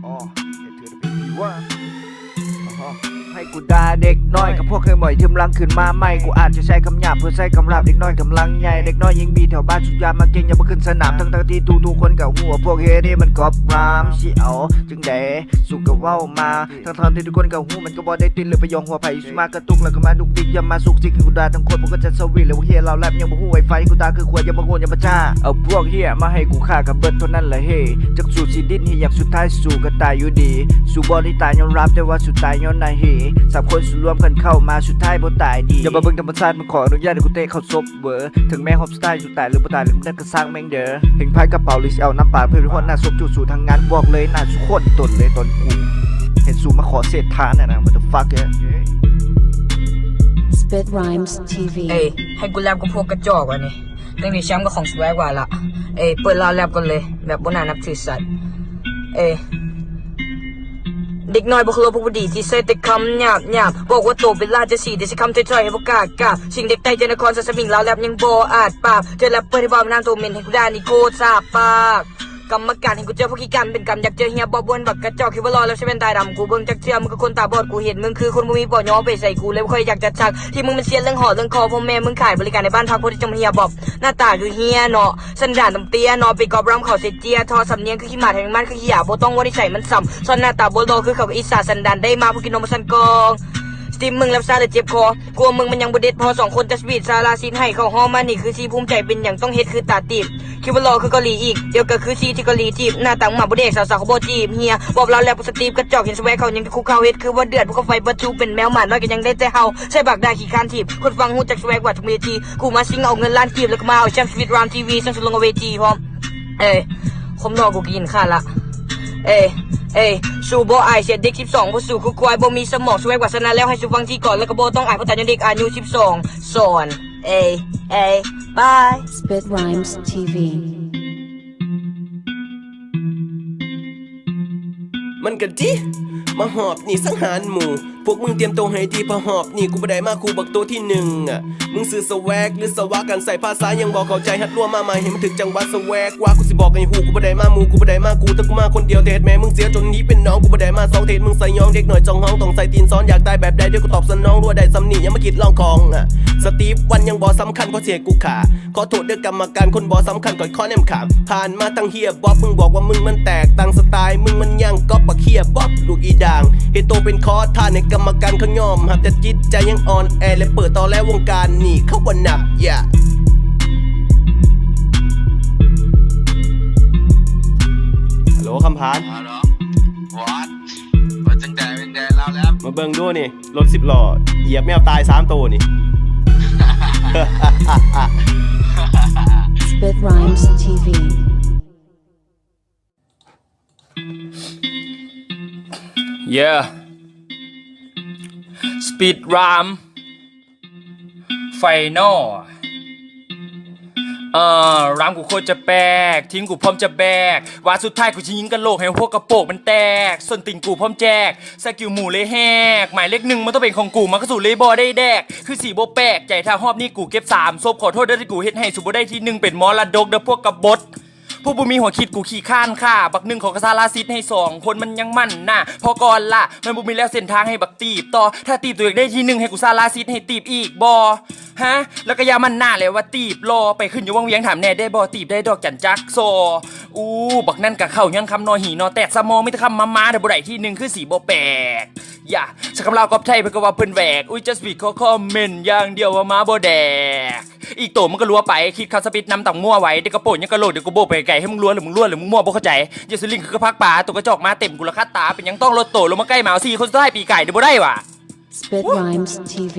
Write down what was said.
อ๋ออย่าถือเป็นผีว่าให้กูด่าเด็กน้อยกับพวกเคยบ่อยทิมลังขึ้นมาใหม่กูอาจจะใช้คำหยาบเพื่อใช้คำราบเด็กน้อยกำลังใหญ่เด็กน้อยยิงบีแถวบ้านชุดยามาเก่งอย่ามาขึ้นสนามทั้งที่ทุกคนกับหัวพวกเฮนี่มันกอบรามชิเอาจึงเดสุกกับว่าวมาทั้งที่ทุกคนกับหูมันก็บ่ได้ติดหรือไปยองหัวไผ่มากระตุกแล้วก็มาดุกดิกอย่ามาสุกซิกกูด่าทั้งคนพวกก็จะสวีทเลยว่าเฮียเราแลบยังบ่หูไวไฟกูด่าคือควายอย่ามาโง่อย่ามาจ้าเอาพวกเฮียมาให้กูฆ่ากับเบิดเท่านั้นแหละเฮจากสู่ชีดินที่อยากสุดท้ายสู่ก็ตายอยู่ดีสู่บอที่ตายยอมรับแต่ว่าสุดท้ายย้อนนายเฮสามคนรวมกันเข้ามาสุดท้ายบ่ตายดีอย่ามาเบิ่งธรรมชาติมันขออนุญาตให้กูเตะเข้าซบเบอร์ถึงแม้ฮอปสไตล์สุดตายหรือบ่ตายหรือมันได้ก็สร้างแม่งเด้อเห็นไพ่กระเป๋าลิสเอาน้ำปลาเพื่อนคนหน้าซบจู่สู่ทางงานบอกเลยหน้าสุโคตรตนเลยตอนกูเห็นสู่มาขอเศษทานน่ะนะ what the fuck เนี่ย Spit Rhymes TV เอ้ยให้กูแรปกับพวกกระจอกว่ะนี่ตั้งแต่แชมป์ก็ของสแวกว่าละเอ้ยเปิดราวแรปกันเลยแบบบนหน้านับถือสัตว์เอ้ยเด็กน้อยบอกเราพวกดีที่ใส่แต่คำหยาบบอกว่าโตเป็นราชสีแต่ใช้คำถอยๆให้พวกกากาสิ่งเด็กใต้เจนครสัสมิงลาวแรปยังโบอาจปราบเจอแรปเปิดให้บอมน้ำตัวเมนให้กูได้นี่โคตรซาปากกรรมการเห็นกูเจอพวกขี้กันเป็นกรรมอยากเจอเฮียบอบวนบักกระจอกคิดว่ารอแล้วใช่เป็นตายดำกูเบิ่งจักเชื่อมึงก็คนตาบอดกูเห็นมึงคือคนมึงมีบ่อย้อไปใส่กูเลยค่อยอยากจะชักที่มึงมันเสียเรื่องห่อเรื่องคอพ่อแม่มึงขายบริการในบ้านพักพวกที่จมเฮียบอบหน้าตาคือเฮียเนาะสันดานตำเตี้ยเนาะไปกอบรำเขาเสียเจียทอสำเนียงคือขี้หมาแทงมันคือขี้หยาบ่ต้องว่านิสัยมันซ้ำซ้อนหน้าตาโบโลคือเขาอีสานสันดานได้มาพวกกินนมสันกองสติมมึงรับซาแต่เจ็บคอกลัวมึงมันยังบ่เด็ดพอสองคนจะสวีทซาลาซีนให้เขาห้อมานี่คือซีภูมิใจเป็นอย่างต้องเฮ็ดคือตาตีบคิดว่ารอคือเกาหลีอีกเดี๋ยวก็คือซีที่เกาหลีจีบหน้าต่างมาบ่เด็กสาวๆเขาบ่จีบเฮียบอกเราแล้วสตีฟกระจอกเห็นสแวกเขายังคุกเขาเฮ็ดคือว่าเดือดพวกเขาไฟประตูเป็นแมวหมาน้อยก็ยังได้แต่เฮาใช่บักได้ขี้คานทีบคนฟังฮู้จักสแวกว่าทุกเวทีกูมาซิงเอาเงินล้านกีบแล้วก็มาเอาแชมป์สวิตรามทีวีซึ่งสุดลงเวทีพร้อมคมรอกูกินข้าละสู่บ่อายเสียเด็ก12บ่สู่คือควายบ่มีสมองสวยกว่าสนาแล้วให้สู่ฟังที่ก่อนแล้วก็บ่ต้องอายเพราะแต่ยังเด็กอายุ12สอนบาย Spit Rhymes TV มันกะดิมาหอบนี่สังหารหมู่พวกมึงเตรียมตัวให้ดีพอหอบนี่กูบ่ได้มาคูบักตัวที่หนึ่งมึงซื้อสแวกหรือสวะกันใส่ภาษายังบอกเข้าใจฮัดรัวมาใหม่เห็นมันถึงจังหวัดสแวกว่ากูสิบอกให้ฮู้กูบ่ได้มาหมู่กูบ่ได้มากูแต่กูมาคนเดียวเทศแม่มึงเสียจนนี้เป็นน้องกูบ่ได้มาสองเทศมึงใส่ยองเด็กหน่อยจองห้องต้องใส่ตีนซ้อนอยากตายแบบใดเดี๋ยวกูตอบสนองรัวได้สำนียังมาคิดลองของสตีฟวันยังบ่สำคัญเพราะเสียกูขาขอโทษเด้อกรรมการคนบ่สำคัญก่อนข้อแนมขามผ่านมาตั้งเฮียบ๊อบมึงบอกว่ามึงมันแตกต่างสไตล์มึงมันยังก๊อปบักเฮียบ๊อบลูกอีด่างเฮโตเป็นคอท่าในกรรมการเขายอมหับแต่จิตใจยังอ่อนแอและเปิดต่อแล้ววงการนี่เขาบ่นับฮัลโหลคำพานฮัลโหลวัดจังใจเป็นแดนเราแล้ว มาเบิ่งดูนี่รถ10 ล้อเหยียบแมวตาย3 ตัวนี่ Spit Rhymes TV Yeah Speed Ram Final รามกูโคตรจะแบกทิ้งกูพร้อมจะแบกว่าสุดท้ายกูจะยิงกะโหลกให้พวกกระโปกมันแตกส่วนติ่งกูพร้อมแจกสกิลหมู่เลยแหกหมายเลข1มันต้องเป็นของกูมันก็สู่เลยบอได้แดกคือ4โบแปลกใจถ้าหอบนี่กูเก็บ3ซบขอโทษด้วยที่กูเฮ็ดให้สุบ่ได้ที่1เป็นมรดกเด้อพวกกบฏพวกบุมีหัวคิดกูขี้ข้านค่ะบักหนึ่งของกษัตริย์ลาซิดให้2คนมันยังมั่นน่ะพอก่อนล่ะมันบุมีแล้วเส้นทางให้บักตีบต่อถ้าตีบตัวเองได้ที่1ให้กูซาลาซิดให้ตีบอีกบอฮะแล้วก็ยามันหน้าเลยว่าตีบรอไปขึ้นอยู่ว่างเวียงถามแน่ได้บอตีบได้ดอกจันจักโซบักนั่นกะเข้ายังคำนอหีนอแตกสมองไม่ต้องคำมาแต่บุได้ที่1คือ4โบแปลกอย่าสักคำลาวกอบไทยเพื่อก็ว่าเพิ่นแหวกjust speak เขาคอมเมนต์อย่างเดียวว่ามาบ่แดกอีกโตมันก็รัวไปคิดคำสปิดนำต่างมั่วไว้เด็กกระโปงยังกระโหลกเดี๋ยวกูโบไปไกลให้มึงรัวหรือมึงมั่วบ่เข้าใจอย่าสลิงคือกระพักป่าตัวกระจอกมาเต็มกูละคัดตาเป็นยังต้องรถโตลงมาใกล้หมา4 คนสุดท้ายปีไก่เดี๋ยวบ่ได้ว่ะ Spit Rhymes TV